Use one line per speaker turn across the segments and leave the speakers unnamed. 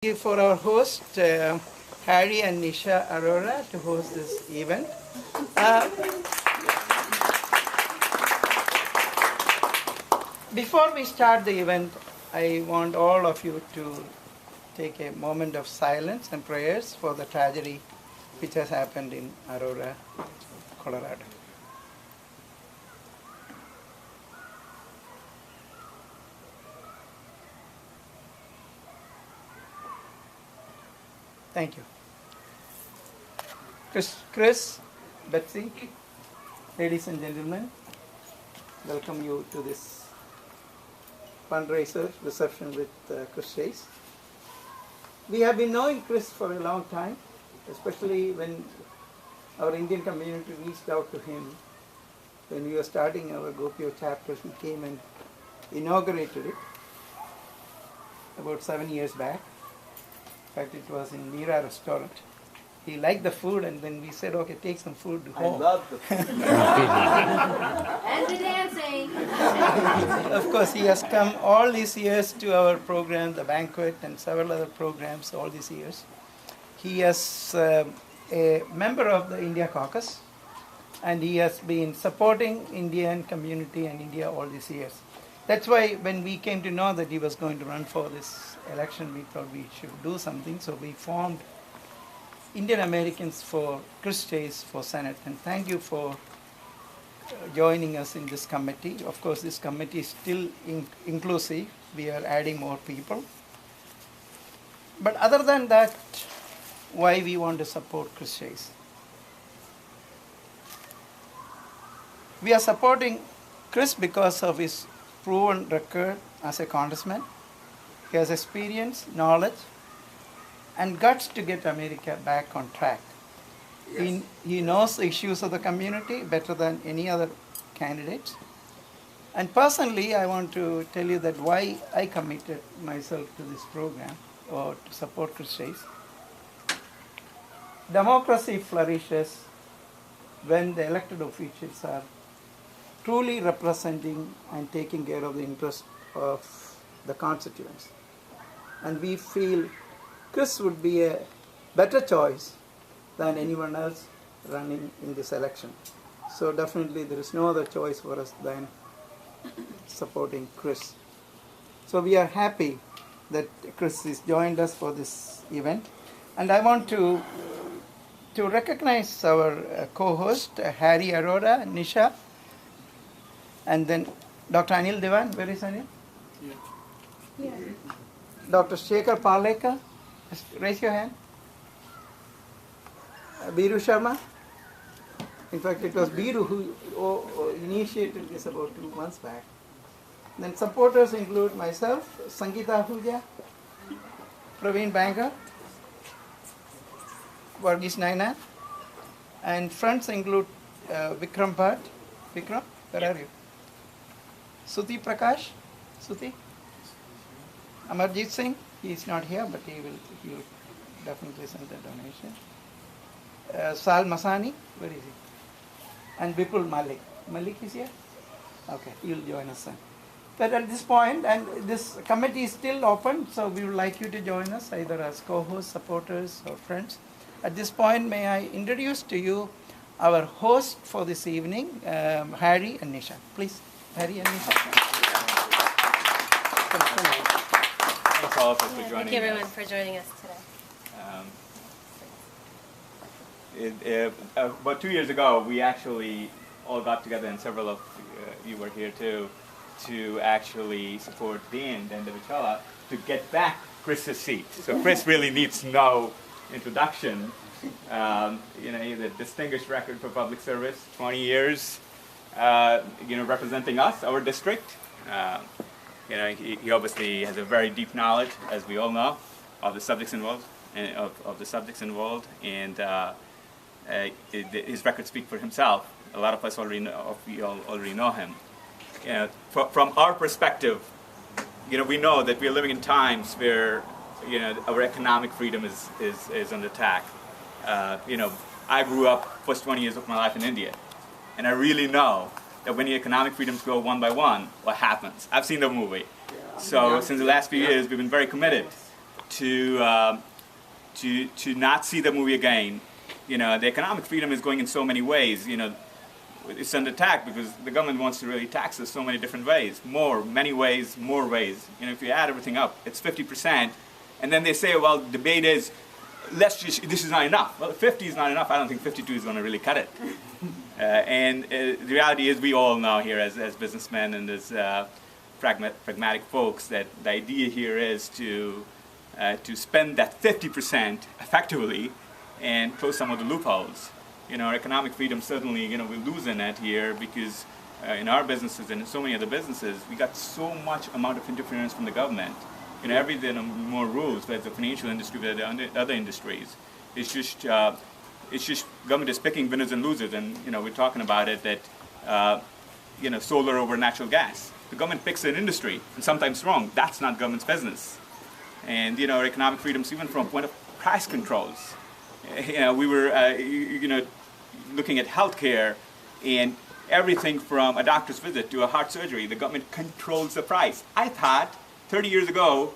You for our host, Harry and Nisha Arora, to host this event. Before we start the event, I want all of you to take a moment of silence and prayers for the tragedy which has happened in Aurora, Colorado. Thank you. Chris, Betsy, ladies and gentlemen, welcome you to this fundraiser reception with Chris Shays. We have been knowing Chris for a long time, especially when our Indian community reached out to him. When we were starting our Gopio chapter, he came and inaugurated it about 7 years back. In fact, it was in Mira restaurant. He liked the food, and then we said, okay, take some food home.
I love the food.
And the dancing.
Of course, he has come all these years to our program, the banquet, and several other programs all these years. He is a member of the India Caucus, and he has been supporting Indian community and India all these years. That's why when we came to know that he was going to run for this election, we thought we should do something. So we formed Indian Americans for Chris Shays for Senate. And thank you for joining us in this committee. Of course, this committee is still inclusive. We are adding more people. But other than that, why we want to support Chris Shays? We are supporting Chris because of his proven record as a congressman. He has experience, knowledge, and guts to get America back on track. Yes. He knows the issues of the community better than any other candidates. And personally, I want to tell you that why I committed myself to this program or to support Chris Shays. Democracy flourishes when the elected officials are truly representing and taking care of the interest of the constituents. And we feel Chris would be a better choice than anyone else running in this election. So definitely there is no other choice for us than supporting Chris. So we are happy that Chris has joined us for this event. And I want to recognize our co-host, Harry Arora, Nisha, and then Dr. Anil Devan. Where is Anil? Yeah. Dr. Shekhar Palekar. Raise your hand. Biru Sharma. In fact, it was Biru who initiated this about 2 months back. Then supporters include myself, Sangeeta Ahuja, Praveen Banker, Varghese Naina, and friends include Vikram Bhatt. Vikram, where are you? Suti Prakash. Suti. Amarjit Singh. He is not here, but he will definitely send a donation. Sal Masani, where is he? And Vipul Malik. Malik is here? Okay, he will join us soon. But at this point, and this committee is still open, so we would like you to join us either as co-hosts, supporters, or friends. At this point, may I introduce to you our host for this evening, Harry and Nisha. Please, Harry and Nisha.
Thanks all of us for joining us.
Thank you everyone for joining us today.
About 2 years ago, we actually all got together, and several of you were here too, to actually support Dean Dandavichala to get back Chris's seat. So Chris really needs no introduction. He has a distinguished record for public service, 20 years, representing us, our district. He obviously has a very deep knowledge, as we all know, of the subjects involved, and his records speak for himself. A lot of us already know him. From our perspective, we know that we are living in times where our economic freedom is under attack. I grew up first 20 years of my life in India, and I really know that when the economic freedoms go one by one, what happens? I've seen the movie. So since the last few years, we've been very committed to not see the movie again. You know, the economic freedom is going in so many ways. You know, it's under attack because the government wants to really tax us so many different ways, many ways, more ways. You know, if you add everything up, it's 50%, and then they say, well, the debate is, this is not enough. Well, 50 is not enough. I don't think 52 is going to really cut it. And the reality is, we all know here as businessmen and as pragmatic folks that the idea here is to spend that 50% effectively and close some of the loopholes. You know, our economic freedom certainly, you know, we lose in that here because in our businesses and in so many other businesses, we got so much amount of interference from the government. You know, every day more rules, whether the financial industry, whether the other industries. It's just government is picking winners and losers, and you know, we're talking about it that you know, solar over natural gas. The government picks an industry, and sometimes wrong. That's not government's business. And you know, our economic freedoms, even from point of price controls. You know, we were you know, looking at healthcare, and everything from a doctor's visit to a heart surgery, the government controls the price. I thought 30 years ago,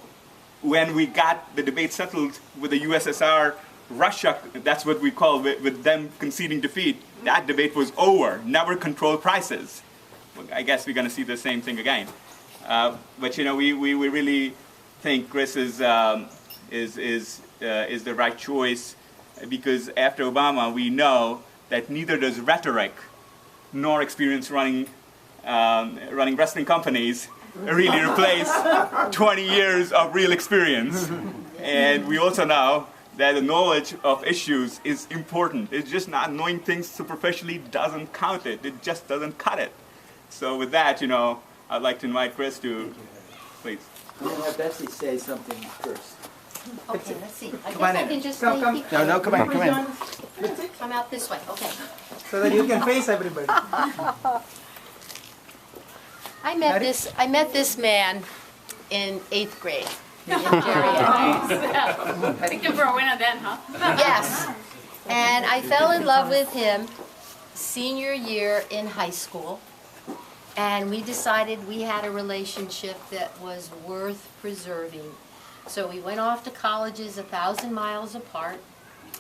when we got the debate settled with the USSR, Russia, that's what we call with them conceding defeat, that debate was over. Never control prices. I guess we're going to see the same thing again. But you know, we really think Chris is the right choice, because after Obama, we know that neither does rhetoric nor experience running wrestling companies really replace 20 years of real experience. And we also know that the knowledge of issues is important. It's just not knowing things superficially doesn't count it. It just doesn't cut it. So with that, you know, I'd like to invite Chris to, please.
I'm going to have Betsy say something first.
Okay, let's see. I guess
on
I
in.
can just
Come,
say
come.
keep-
No, come on, come in.
Come out this way, okay.
So that you can face everybody.
I met this man in 8th grade in geriatrics.
Thinking for a winner then, huh?
Yes. And I fell in love with him senior year in high school. And we decided we had a relationship that was worth preserving. So we went off to colleges 1,000 miles apart.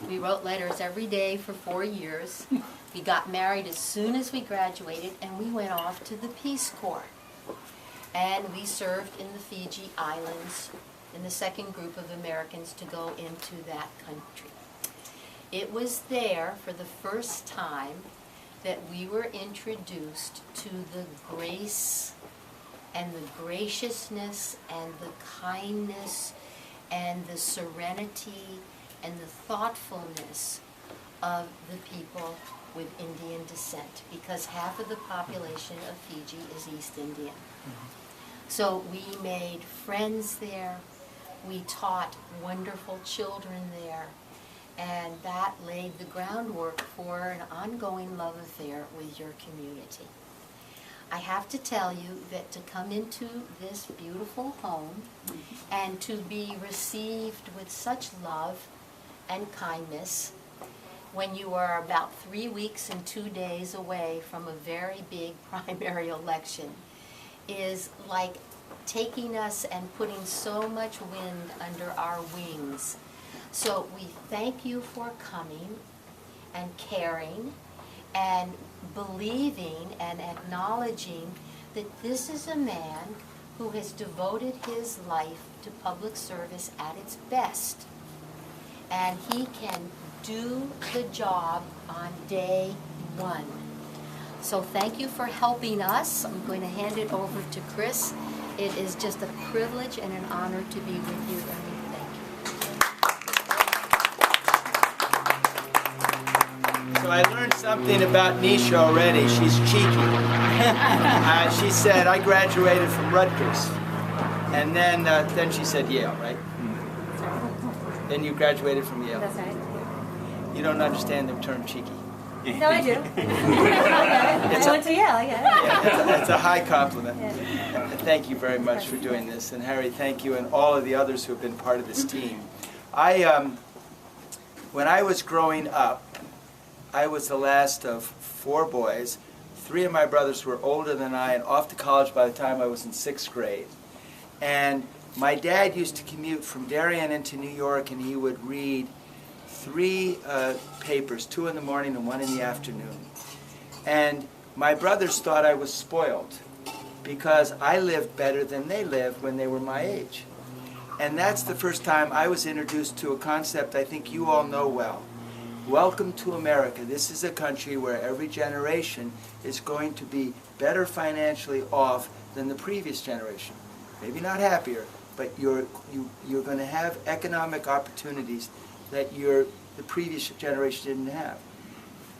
We wrote letters every day for 4 years. We got married as soon as we graduated, and we went off to the Peace Corps. And we served in the Fiji Islands in the second group of Americans to go into that country. It was there for the first time that we were introduced to the grace and the graciousness and the kindness and the serenity and the thoughtfulness of the people with Indian descent, because half of the population of Fiji is East Indian. So we made friends there, we taught wonderful children there, and that laid the groundwork for an ongoing love affair with your community. I have to tell you that to come into this beautiful home and to be received with such love and kindness when you are about 3 weeks and 2 days away from a very big primary election is like taking us and putting so much wind under our wings. So we thank you for coming and caring and believing and acknowledging that this is a man who has devoted his life to public service at its best. And he can do the job on day one. So thank you for helping us. I'm going to hand it over to Chris. It is just a privilege and an honor to be with you, and we thank you.
So I learned something about Nisha already. She's cheeky. She said, I graduated from Rutgers. And then she said Yale, right? Then you graduated from Yale.
That's right.
You don't understand the term cheeky.
No, I do. I went to Yale, I get it.
Yeah, it's a high compliment.
Yeah.
And thank you very much for doing this. And Harry, thank you, and all of the others who have been part of this team. When I was growing up, I was the last of 4 boys. 3 of my brothers were older than I and off to college by the time I was in 6th grade. And My dad used to commute from Darien into New York, and he would read 3 papers, 2 in the morning and 1 in the afternoon. And my brothers thought I was spoiled because I lived better than they lived when they were my age. And that's the first time I was introduced to a concept I think you all know well. Welcome to America. This is a country where every generation is going to be better financially off than the previous generation. Maybe not happier, but you're going to have economic opportunities that the previous generation didn't have.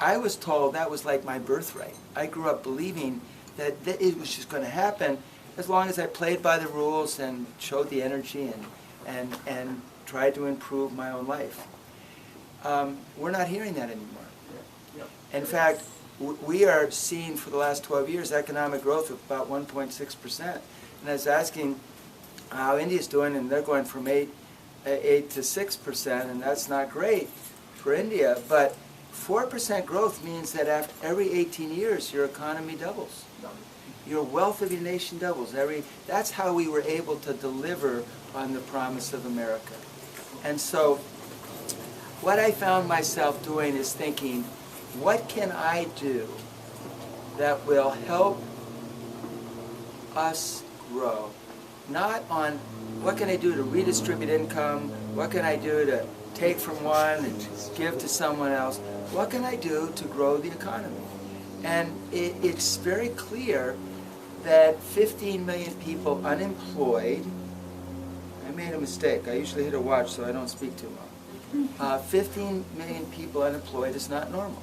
I was told that was like my birthright. I grew up believing that it was just going to happen as long as I played by the rules and showed the energy and tried to improve my own life. We're not hearing that anymore. In fact, we are seeing for the last 12 years economic growth of about 1.6%. And I was asking how India's doing, and they're going from 8 to 6%, and that's not great for India. But 4% growth means that after every 18 years, your economy doubles. Your wealth of your nation doubles. That's how we were able to deliver on the promise of America. And so what I found myself doing is thinking, what can I do that will help us grow? Not on what can I do to redistribute income, what can I do to take from one and give to someone else, what can I do to grow the economy? And it's very clear that 15 million people unemployed, I made a mistake, I usually hit a watch so I don't speak too long. 15 million people unemployed is not normal.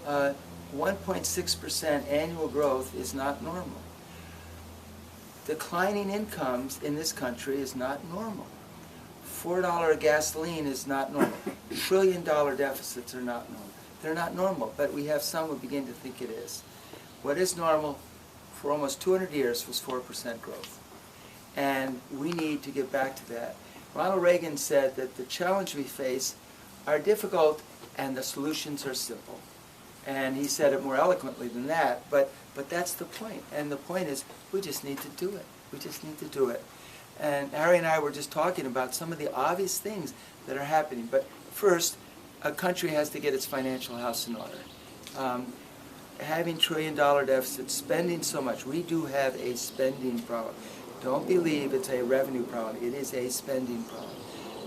1.6% annual growth is not normal. Declining incomes in this country is not normal. $4 gasoline is not normal. $1 trillion deficits are not normal. They're not normal, but we have some who begin to think it is. What is normal for almost 200 years was 4% growth. And we need to get back to that. Ronald Reagan said that the challenges we face are difficult and the solutions are simple. And he said it more eloquently than that, but that's the point. And the point is, we just need to do it. We just need to do it. And Harry and I were just talking about some of the obvious things that are happening. But first, a country has to get its financial house in order. Having $1 trillion deficits, spending so much. We do have a spending problem. Don't believe it's a revenue problem. It is a spending problem.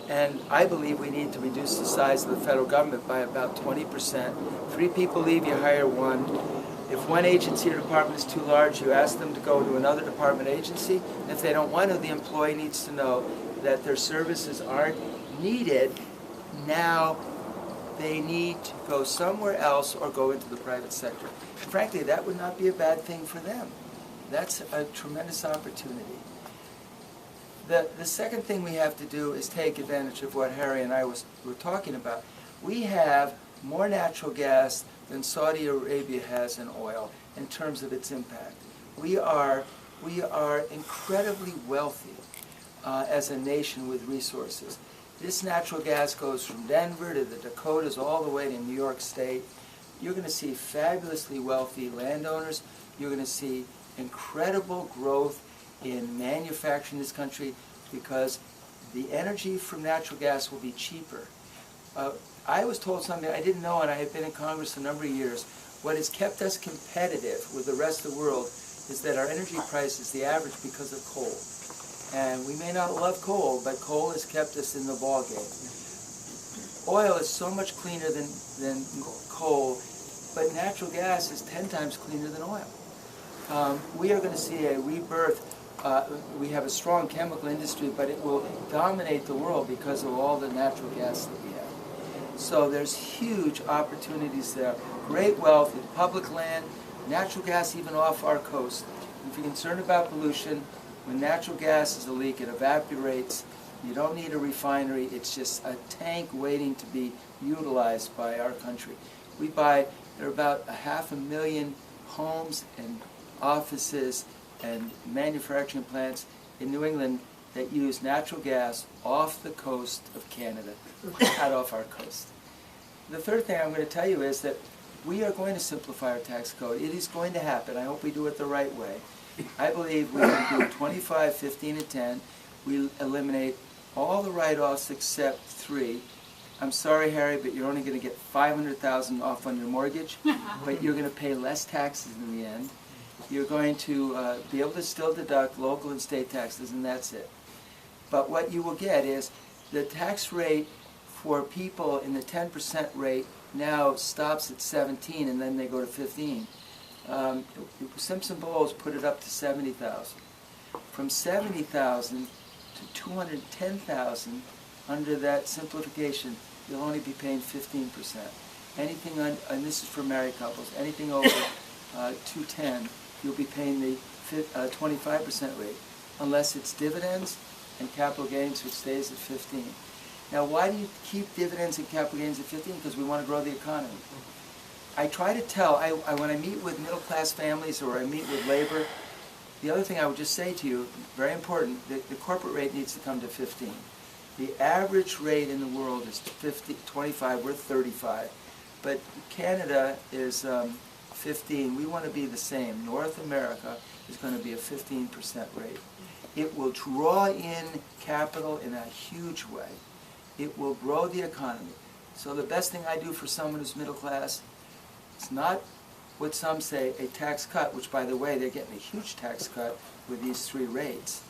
And I believe we need to reduce the size of the federal government by about 20%. 3 people leave, you hire 1. If one agency or department is too large, you ask them to go to another department agency. And if they don't want to, the employee needs to know that their services aren't needed. Now they need to go somewhere else or go into the private sector. And frankly, that would not be a bad thing for them. That's a tremendous opportunity. The second thing we have to do is take advantage of what Harry and I were talking about. We have more natural gas than Saudi Arabia has in oil in terms of its impact. We are incredibly wealthy as a nation with resources. This natural gas goes from Denver to the Dakotas all the way to New York State. You're going to see fabulously wealthy landowners. You're going to see incredible growth in manufacturing in this country because the energy from natural gas will be cheaper. I was told something I didn't know, and I have been in Congress a number of years. What has kept us competitive with the rest of the world is that our energy price is the average because of coal. And we may not love coal, but coal has kept us in the ballgame. Oil is so much cleaner than coal, but natural gas is 10 times cleaner than oil. We are going to see a rebirth. We have a strong chemical industry, but it will dominate the world because of all the natural gas that we have. So there's huge opportunities there. Great wealth in public land, natural gas even off our coast. If you're concerned about pollution, when natural gas is a leak, it evaporates. You don't need a refinery. It's just a tank waiting to be utilized by our country. There are about 500,000 homes and offices and manufacturing plants in New England that use natural gas off the coast of Canada, not off our coast. The third thing I'm going to tell you is that we are going to simplify our tax code. It is going to happen. I hope we do it the right way. I believe we can do 25, 15, and 10. we eliminate all the write-offs except 3. I'm sorry, Harry, but you're only going to get $500,000 off on your mortgage, but you're going to pay less taxes in the end. You're going to be able to still deduct local and state taxes, and that's it. But what you will get is the tax rate for people in the 10% rate now stops at 17, and then they go to 15. Simpson Bowles put it up to 70,000. From 70,000 to 210,000, under that simplification, you'll only be paying 15%. Anything on, and this is for married couples, anything over 210, you'll be paying the 25% rate, unless it's dividends and capital gains, which stays at 15. Now, why do you keep dividends and capital gains at 15? Because we want to grow the economy. I try to tell, when I meet with middle-class families or I meet with labor, the other thing I would just say to you, very important, the corporate rate needs to come to 15. The average rate in the world is 25, we're 35. But Canada is 15. We want to be the same. North America is going to be a 15% rate. It will draw in capital in a huge way. It will grow the economy. So the best thing I do for someone who's middle class, it's not what some say a tax cut, which by the way, they're getting a huge tax cut with these 3 rates.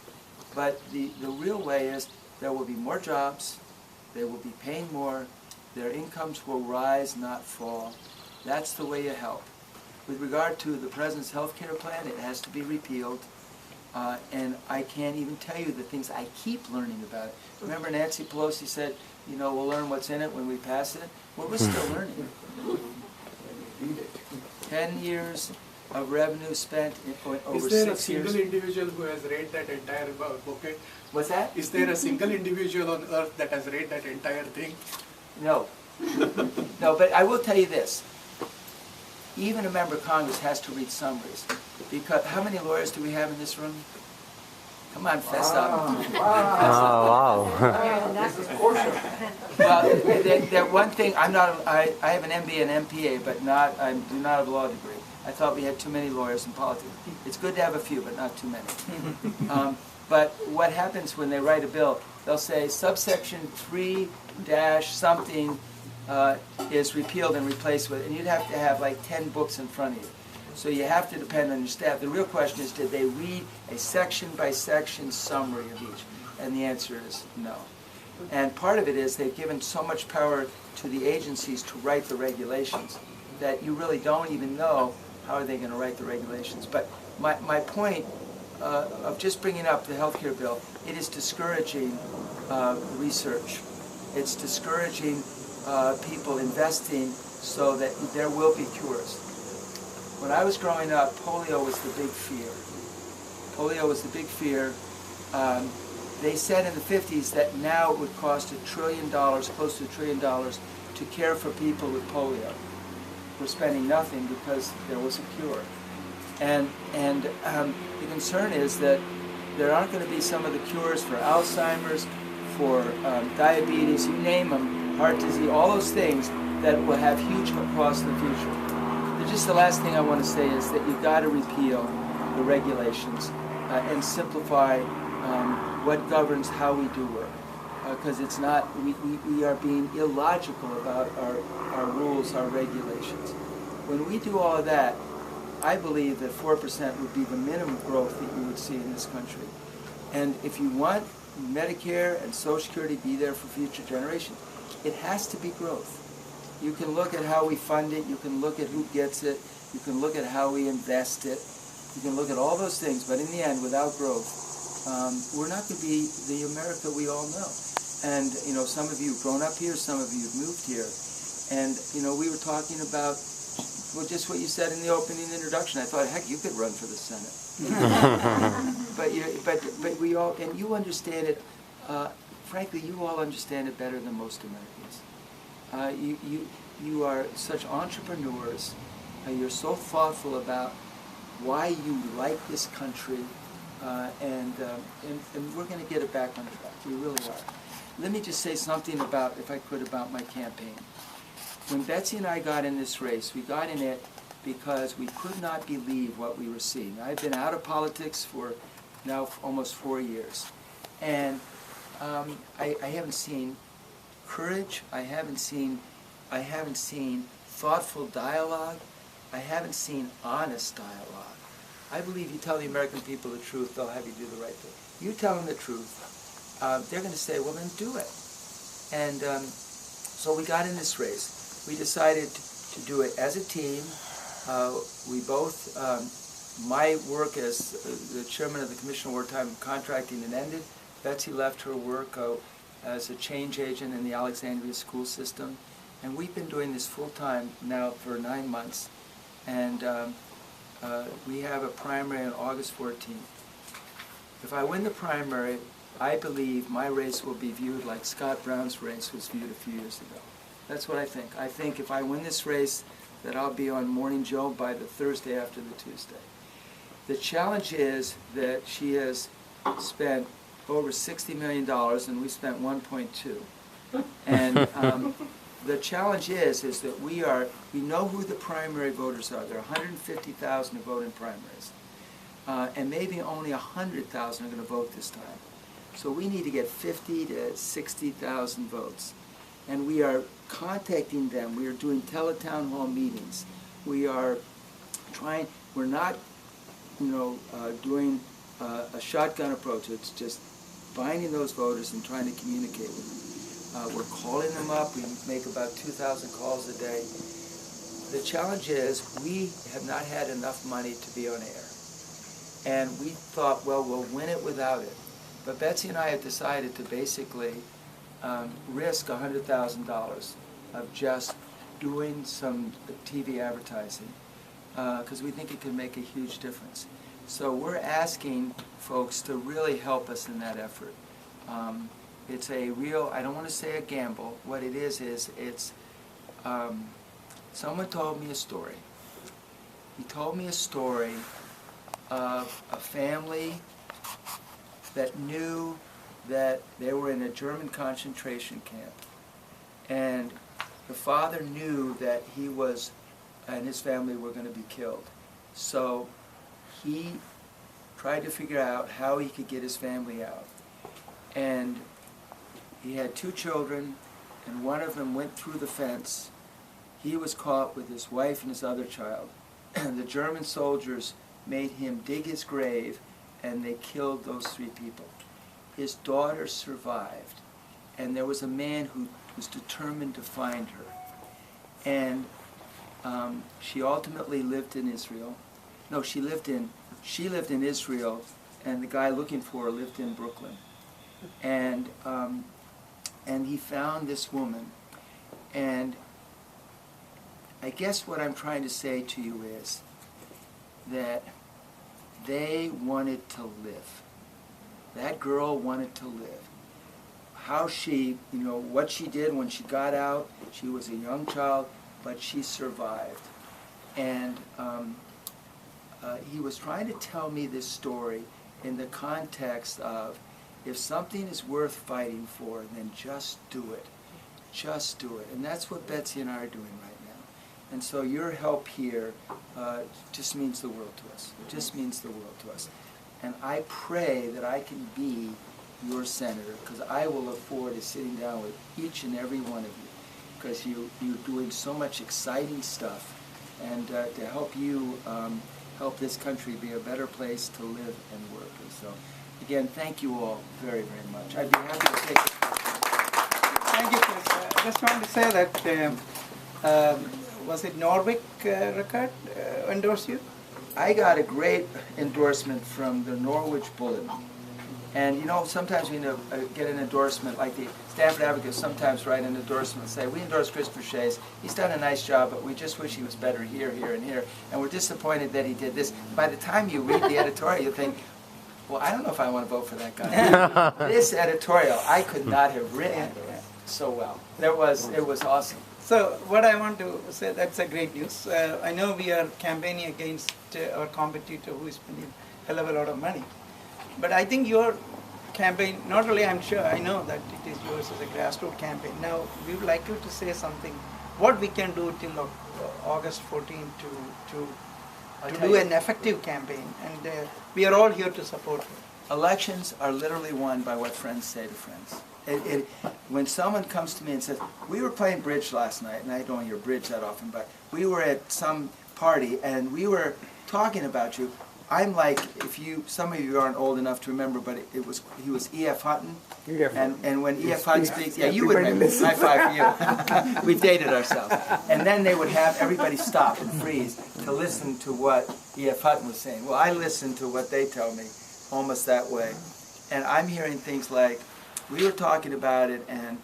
But the real way is there will be more jobs, they will be paying more, their incomes will rise, not fall. That's the way you help. With regard to the President's health care plan, it has to be repealed. And I can't even tell you the things I keep learning about it. Remember Nancy Pelosi said, you know, we'll learn what's in it when we pass it? Well, we're still learning. 10 years of revenue spent in, over 6 years.
Is there a single individual who has read that entire booklet?
What's that?
Is there a single individual on earth that has read that entire thing?
No. No, but I will tell you this. Even a member of Congress has to read summaries. Because how many lawyers do we have in this room? Come on, fess up.
Wow.
Well, that one thing, I have an MBA and MPA, but I do not have a law degree. I thought we had too many lawyers in politics. It's good to have a few, but not too many. But what happens when they write a bill, they'll say subsection 3-something is repealed and replaced with, and you'd have to have like 10 books in front of you. So you have to depend on your staff. The real question is, did they read a section-by-section summary of each? And the answer is no. And part of it is they've given so much power to the agencies to write the regulations that you really don't even know how are they going to write the regulations. But my point of just bringing up the healthcare bill, it is discouraging research. It's discouraging people investing so that there will be cures. When I was growing up, polio was the big fear. Polio was the big fear. They said in the 50s that now it would cost $1 trillion, close to $1 trillion, to care for people with polio. We're spending nothing because there was a cure. And the concern is that there aren't going to be some of the cures for Alzheimer's, for diabetes, you name them, heart disease, all those things that will have huge costs in the future. Just the last thing I want to say is that you've got to repeal the regulations and simplify what governs how we do work. Because it's not, we are being illogical about our rules, our regulations. When we do all of that, I believe that 4% would be the minimum growth that you would see in this country. And if you want Medicare and Social Security to be there for future generations, it has to be growth. You can look at how we fund it, you can look at who gets it, you can look at how we invest it, you can look at all those things, but in the end, without growth, we're not going to be the America we all know. And, you know, some of you have grown up here, some of you have moved here, and, you know, we were talking about, well, just what you said in the opening introduction. I thought, heck, you could run for the Senate. but we all, and you understand it, frankly, you all understand it better than most Americans. You are such entrepreneurs. You're so thoughtful about why you like this country, and we're going to get it back on track. We really are. Let me just say something about, if I could, about my campaign. When Betsy and I got in this race, we got in it because we could not believe what we were seeing. I've been out of politics for now almost 4 years. And I haven't seen courage. I haven't seen thoughtful dialogue. I haven't seen honest dialogue. I believe you tell the American people the truth, they'll have you do the right thing. You tell them the truth, they're going to say, well, then do it. And so we got in this race. We decided to do it as a team. We both, my work as the chairman of the Commission on Wartime Contracting had ended. Betsy left her work as a change agent in the Alexandria school system. And we've been doing this full-time now for 9 months. And we have a primary on August 14th. If I win the primary, I believe my race will be viewed like Scott Brown's race was viewed a few years ago. That's what I think. I think if I win this race, that I'll be on Morning Joe by the Thursday after the Tuesday. The challenge is that she has spent over $60 million, and we spent 1.2. And the challenge is that we know who the primary voters are. There are 150,000 who vote in primaries. And maybe only 100,000 are going to vote this time. So we need to get 50 to 60,000 votes. And we are contacting them. We are doing teletown hall meetings. We are trying, we're not, doing a shotgun approach. It's just finding those voters and trying to communicate with them. We're calling them up. We make about 2,000 calls a day. The challenge is we have not had enough money to be on air. And we thought, well, we'll win it without it. But Betsy and I have decided to basically risk $100,000 of just doing some TV advertising because we think it can make a huge difference. So we're asking folks to really help us in that effort. It's a real, I don't want to say a gamble. What it is it's, someone told me a story. He told me a story of a family that knew that they were in a German concentration camp. And the father knew that he was, and his family were going to be killed. So he tried to figure out how he could get his family out. And he had 2 children, and one of them went through the fence. He was caught with his wife and his other child. And the German soldiers made him dig his grave, and they killed those 3 people. His daughter survived, and there was a man who was determined to find her. And she ultimately lived in Israel. No, she lived in Israel, and the guy looking for her lived in Brooklyn. And he found this woman. And I guess what I'm trying to say to you is that they wanted to live. That girl wanted to live. How she, what she did when she got out, she was a young child, but she survived. And he was trying to tell me this story in the context of, if something is worth fighting for, then just do it. Just do it. And that's what Betsy and I are doing right now. And so your help here just means the world to us. It just means the world to us. And I pray that I can be your senator, because I will look forward to sitting down with each and every one of you, because you're doing so much exciting stuff, and to help you help this country be a better place to live and work. And so, again, thank you all very, very much. I'd be happy to take it.
Thank you, Chris. I just wanted to say that, was it Norwick Record endorsed you?
I got a great endorsement from the Norwich Bulletin. And sometimes we get an endorsement, like the Stanford Advocate sometimes write an endorsement and say, we endorse Christoper Shays. He's done a nice job, but we just wish he was better here, here, and here. And we're disappointed that he did this. By the time you read the editorial, you think, well, I don't know if I want to vote for that guy. This editorial, I could not have written so well. It was awesome.
So what I want to say, that's a great news. I know we are campaigning against our competitor who is spending a hell of a lot of money. But I think your campaign, not only I'm sure, I know that it is yours as a grassroots campaign. Now, we would like you to say something, what we can do till August 14th to do an effective campaign. And we are all here to support you.
elections are literally won by what friends say to friends. When someone comes to me and says, we were playing bridge last night, and I don't hear bridge that often, but we were at some party and we were talking about you, I'm like, some of you aren't old enough to remember, but he was E.F. Hutton. And when E.F. Hutton speaks, yeah, you would remember. High five for you. We've dated ourselves. And then they would have everybody stop and freeze to listen to what E.F. Hutton was saying. Well, I listen to what they tell me almost that way. And I'm hearing things like, we were talking about it and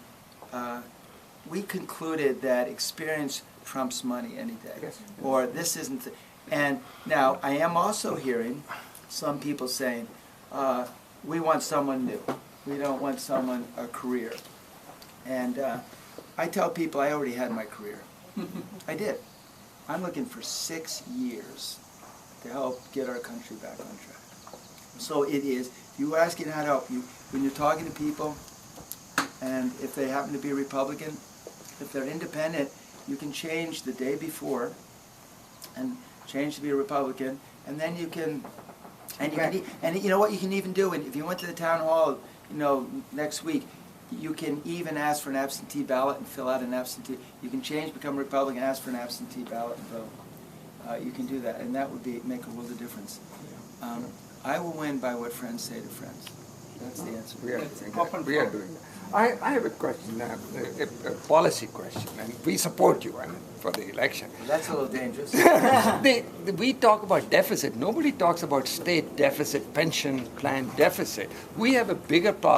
we concluded that experience trumps money any day. Yes. Or this isn't... And now, I am also hearing some people saying, we want someone new. We don't want someone, a career. And I tell people I already had my career. I did. I'm looking for 6 years to help get our country back on track. So it is, if you're asking how to help you, when you're talking to people, and if they happen to be Republican, if they're independent, you can change the day before and change to be a Republican, and then you can, and you know what you can even do, and if you went to the town hall, next week, you can even ask for an absentee ballot and fill out an absentee. You can change, become a Republican, ask for an absentee ballot and vote. You can do that, and that would make a world of difference. I will win by what friends say to friends. That's the answer.
We are doing that. I have a question, a policy question, and we support you for the election.
That's a little dangerous.
We talk about deficit. Nobody talks about state deficit, pension plan deficit. We have a bigger problem.